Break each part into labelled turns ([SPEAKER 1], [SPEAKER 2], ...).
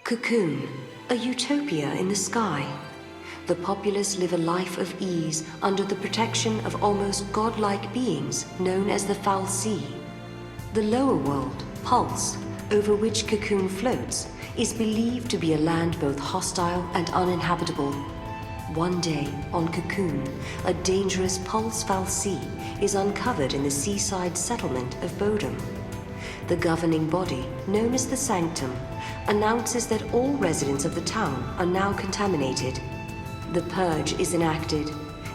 [SPEAKER 1] Cocoon, a utopia in the sky. The populace live a life of ease under the protection of almost godlike beings known as the fal'Cie. The lower world, Pulse, over which Cocoon floats, is believed to be a land both hostile and uninhabitable. One day, on Cocoon, a dangerous Pulse fal'Cie is uncovered in the seaside settlement of Bodom. The governing body, known as the Sanctum, announces that all residents of the town are now contaminated. The Purge is enacted,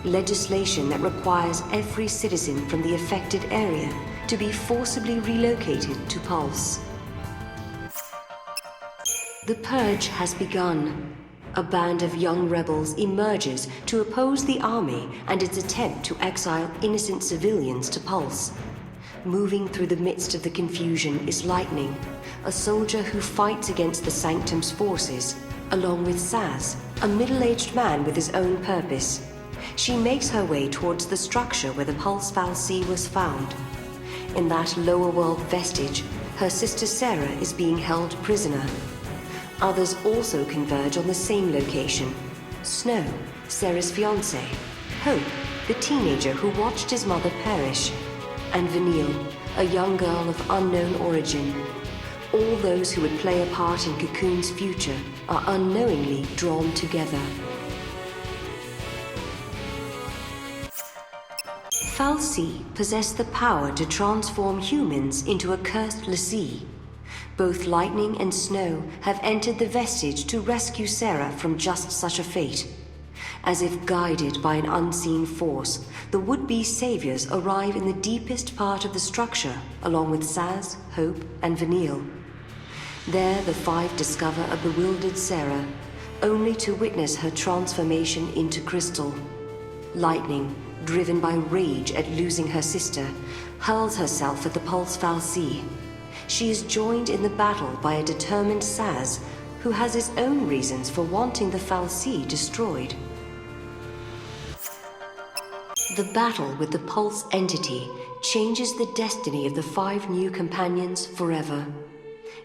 [SPEAKER 1] legislation that requires every citizen from the affected area to be forcibly relocated to Pulse. The Purge has begun. A band of young rebels emerges to oppose the army and its attempt to exile innocent civilians to Pulse. Moving through the midst of the confusion is Lightning, a soldier who fights against the Sanctum's forces, along with Saz, a middle-aged man with his own purpose. She makes her way towards the structure where the Pulse fal'Cie was found. In that lower world vestige, her sister Serah is being held prisoner. Others also converge on the same location. Snow, Serah's fiancé, Hope, the teenager who watched his mother perish, and Vanille, a young girl of unknown origin. All those who would play a part in Cocoon's future are unknowingly drawn together. fal'Cie possess the power to transform humans into a cursed l'Cie. Both Lightning and Snow have entered the vestige to rescue Serah from just such a fate. As if guided by an unseen force, the would-be saviors arrive in the deepest part of the structure, along with Saz, Hope, and Vanille. There, the five discover a bewildered Serah, only to witness her transformation into crystal. Lightning, driven by rage at losing her sister, hurls herself at the Pulse fal'Cie. She is joined in the battle by a determined Saz, who has his own reasons for wanting the fal'Cie destroyed. The battle with the Pulse entity changes the destiny of the five new companions forever.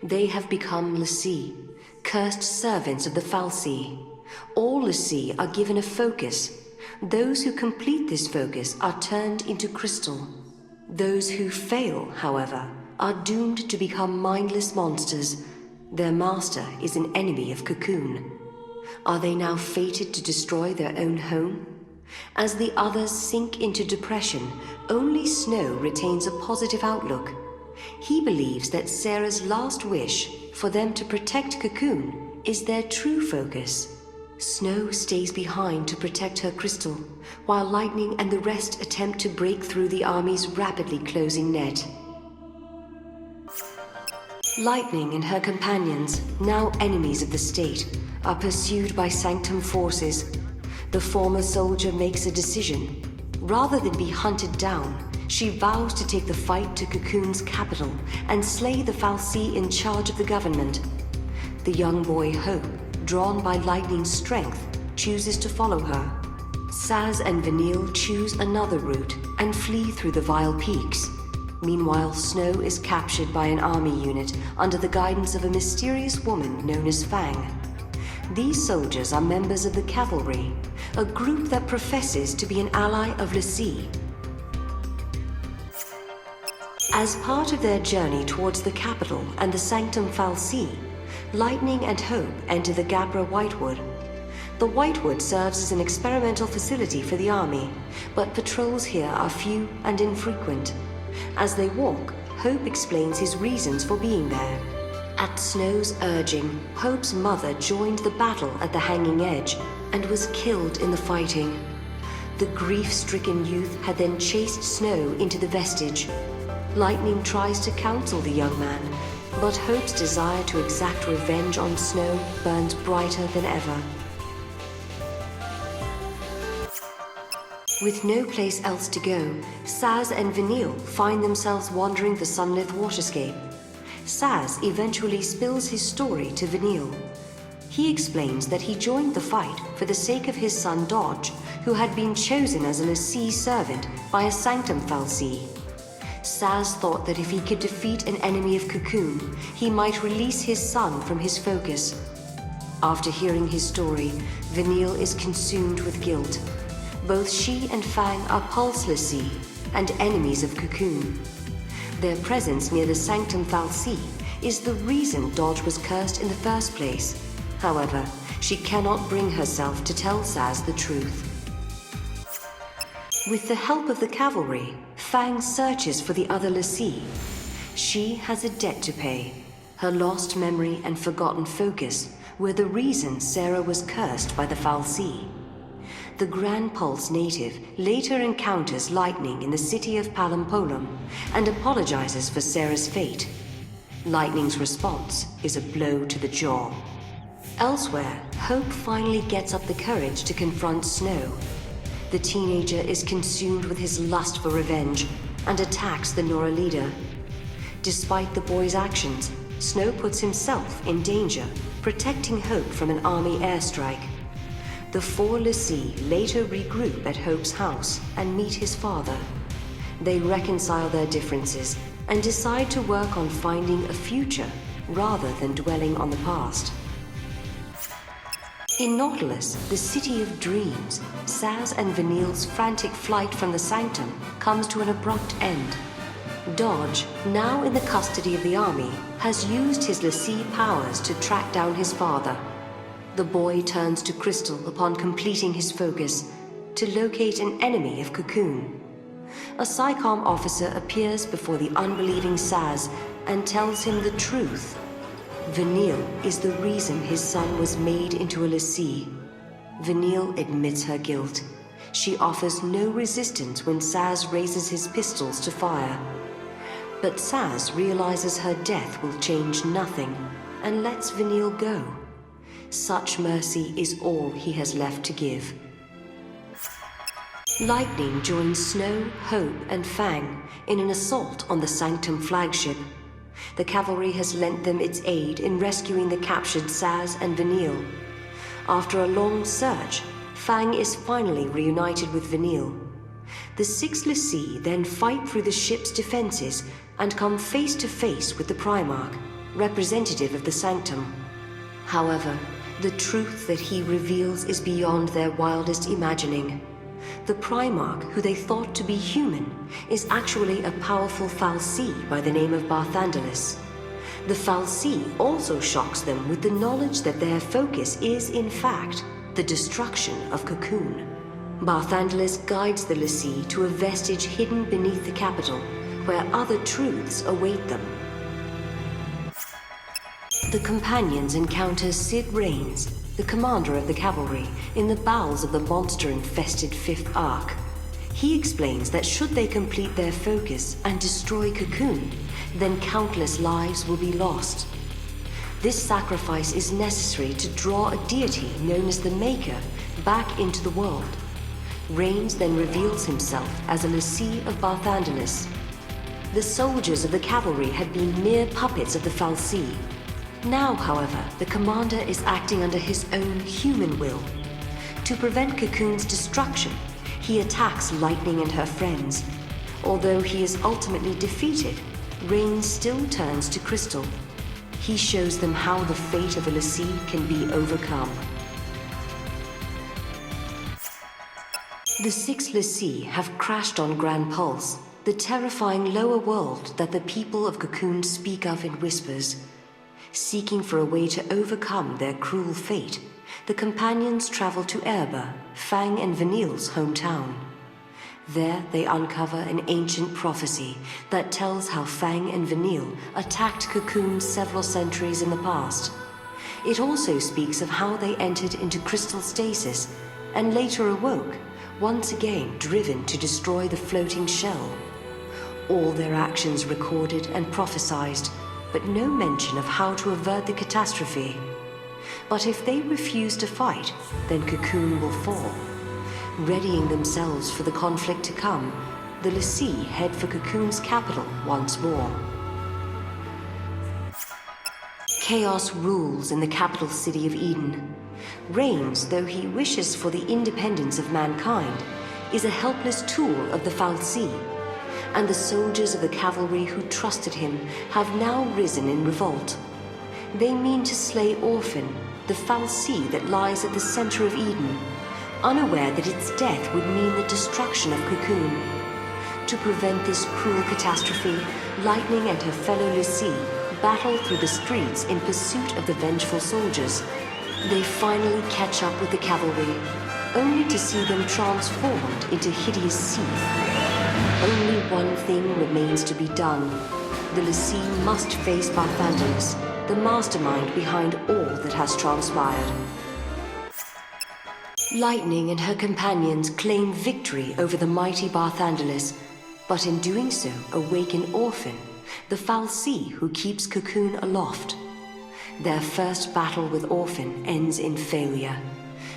[SPEAKER 1] They have become l'Cie, cursed servants of the fal'Cie. All l'Cie are given a focus. Those who complete this focus are turned into crystal. Those who fail, however, are doomed to become mindless monsters. Their master is an enemy of Cocoon. Are they now fated to destroy their own home? As the others sink into depression, only Snow retains a positive outlook. He believes that Serah's last wish, for them to protect Cocoon, is their true focus. Snow stays behind to protect her crystal, while Lightning and the rest attempt to break through the army's rapidly closing net. Lightning and her companions, now enemies of the state, are pursued by Sanctum forces. The former soldier makes a decision. Rather than be hunted down, she vows to take the fight to Cocoon's capital and slay the fal'Cie in charge of the government. The young boy Hope, drawn by Lightning's strength, chooses to follow her. Saz and Vanille choose another route and flee through the Vile Peaks. Meanwhile, Snow is captured by an army unit under the guidance of a mysterious woman known as Fang. These soldiers are members of the Cavalry, a group that professes to be an ally of l'Cie. As part of their journey towards the capital and the Sanctum fal'Cie, Lightning and Hope enter the Gabra Whitewood. The Whitewood serves as an experimental facility for the army, but patrols here are few and infrequent. As they walk, Hope explains his reasons for being there. At Snow's urging, Hope's mother joined the battle at the Hanging Edge and was killed in the fighting. The grief-stricken youth had then chased Snow into the vestige. Lightning tries to counsel the young man, but Hope's desire to exact revenge on Snow burns brighter than ever. With no place else to go, Saz and Vanille find themselves wandering the sunlit waterscape. Saz eventually spills his story to Vanille. He explains that he joined the fight for the sake of his son Dodge, who had been chosen as a l'Cie servant by a Sanctum fal'Cie. Saz thought that if he could defeat an enemy of Cocoon, he might release his son from his focus. After hearing his story, Vanille is consumed with guilt. Both she and Fang are pulseless and enemies of Cocoon. Their presence near the Sanctum Fal'Cie is the reason Dodge was cursed in the first place. However, she cannot bring herself to tell Saz the truth. With the help of the cavalry, Fang searches for the other l'Cie. She has a debt to pay. Her lost memory and forgotten focus were the reason Serah was cursed by the Fal'Cie. The Grand Pulse native later encounters Lightning in the city of Palampolum and apologizes for Serah's fate. Lightning's response is a blow to the jaw. Elsewhere, Hope finally gets up the courage to confront Snow. The teenager is consumed with his lust for revenge and attacks the Nora leader. Despite the boy's actions, Snow puts himself in danger, protecting Hope from an army airstrike. The four l'Cie later regroup at Hope's house and meet his father. They reconcile their differences and decide to work on finding a future rather than dwelling on the past. In Nautilus, the City of Dreams, Saz and Vanille's frantic flight from the Sanctum comes to an abrupt end. Dodge, now in the custody of the army, has used his l'Cie powers to track down his father. The boy turns to Crystal upon completing his focus to locate an enemy of Cocoon. A PSICOM officer appears before the unbelieving Saz and tells him the truth. Vanille is the reason his son was made into a l'Cie. Vanille admits her guilt. She offers no resistance when Saz raises his pistols to fire. But Saz realizes her death will change nothing and lets Vanille go. Such mercy is all he has left to give. Lightning joins Snow, Hope, and Fang in an assault on the Sanctum flagship. The cavalry has lent them its aid in rescuing the captured Saz and Vanille. After a long search, Fang is finally reunited with Vanille. The six l'Cie then fight through the ship's defenses and come face to face with the Primarch, representative of the Sanctum. However, the truth that he reveals is beyond their wildest imagining. The Primarch, who they thought to be human, is actually a powerful Fal'Cie by the name of Barthandelis. The Fal'Cie also shocks them with the knowledge that their focus is, in fact, the destruction of Cocoon. Barthandelis guides the l'Cie to a vestige hidden beneath the capital, where other truths await them. The companions encounter Cid Raines, the commander of the cavalry, in the bowels of the monster-infested Fifth Ark. He explains that should they complete their focus and destroy Cocoon, then countless lives will be lost. This sacrifice is necessary to draw a deity known as the Maker back into the world. Raines then reveals himself as a l'Cie of Barthandelis. The soldiers of the cavalry had been mere puppets of the Fal'Cie. Now, however, the commander is acting under his own human will. To prevent Cocoon's destruction, he attacks Lightning and her friends. Although he is ultimately defeated, Raines still turns to Crystal. He shows them how the fate of a l'Cie can be overcome. The six l'Cie have crashed on Grand Pulse, the terrifying lower world that the people of Cocoon speak of in whispers. Seeking for a way to overcome their cruel fate, the companions travel to Erba, Fang and Vanille's hometown. There they uncover an ancient prophecy that tells how Fang and Vanille attacked Cocoon several centuries in the past. It also speaks of how they entered into crystal stasis and later awoke, once again driven to destroy the floating shell. All their actions recorded and prophesized, but no mention of how to avert the catastrophe. But if they refuse to fight, then Cocoon will fall. Readying themselves for the conflict to come, the l'Cie head for Cocoon's capital once more. Chaos rules in the capital city of Eden. Raines, though he wishes for the independence of mankind, is a helpless tool of the Fal'Cie, and the soldiers of the cavalry who trusted him have now risen in revolt. They mean to slay Orphan, the fal'Cie that lies at the center of Eden, unaware that its death would mean the destruction of Cocoon. To prevent this cruel catastrophe, Lightning and her fellow l'Cie battle through the streets in pursuit of the vengeful soldiers. They finally catch up with the cavalry, only to see them transformed into hideous seeth. Only one thing remains to be done. The l'Cie must face Barthandelus, the mastermind behind all that has transpired. Lightning and her companions claim victory over the mighty Barthandelus, but in doing so awaken Orphan, the fal'Cie who keeps Cocoon aloft. Their first battle with Orphan ends in failure,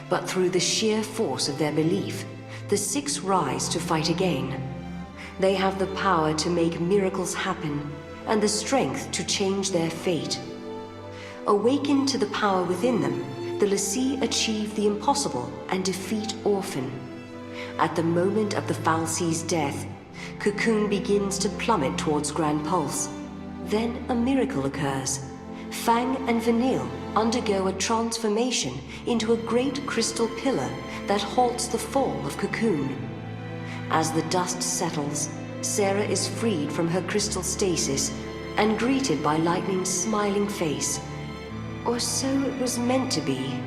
[SPEAKER 1] but through the sheer force of their belief, the six rise to fight again. They have the power to make miracles happen, and the strength to change their fate. Awakened to the power within them, the l'Cie achieve the impossible and defeat Orphan. At the moment of the fal'Cie's death, Cocoon begins to plummet towards Grand Pulse. Then a miracle occurs. Fang and Vanille undergo a transformation into a great crystal pillar that halts the fall of Cocoon. As the dust settles, Serah is freed from her crystal stasis and greeted by Lightning's smiling face. Or so it was meant to be.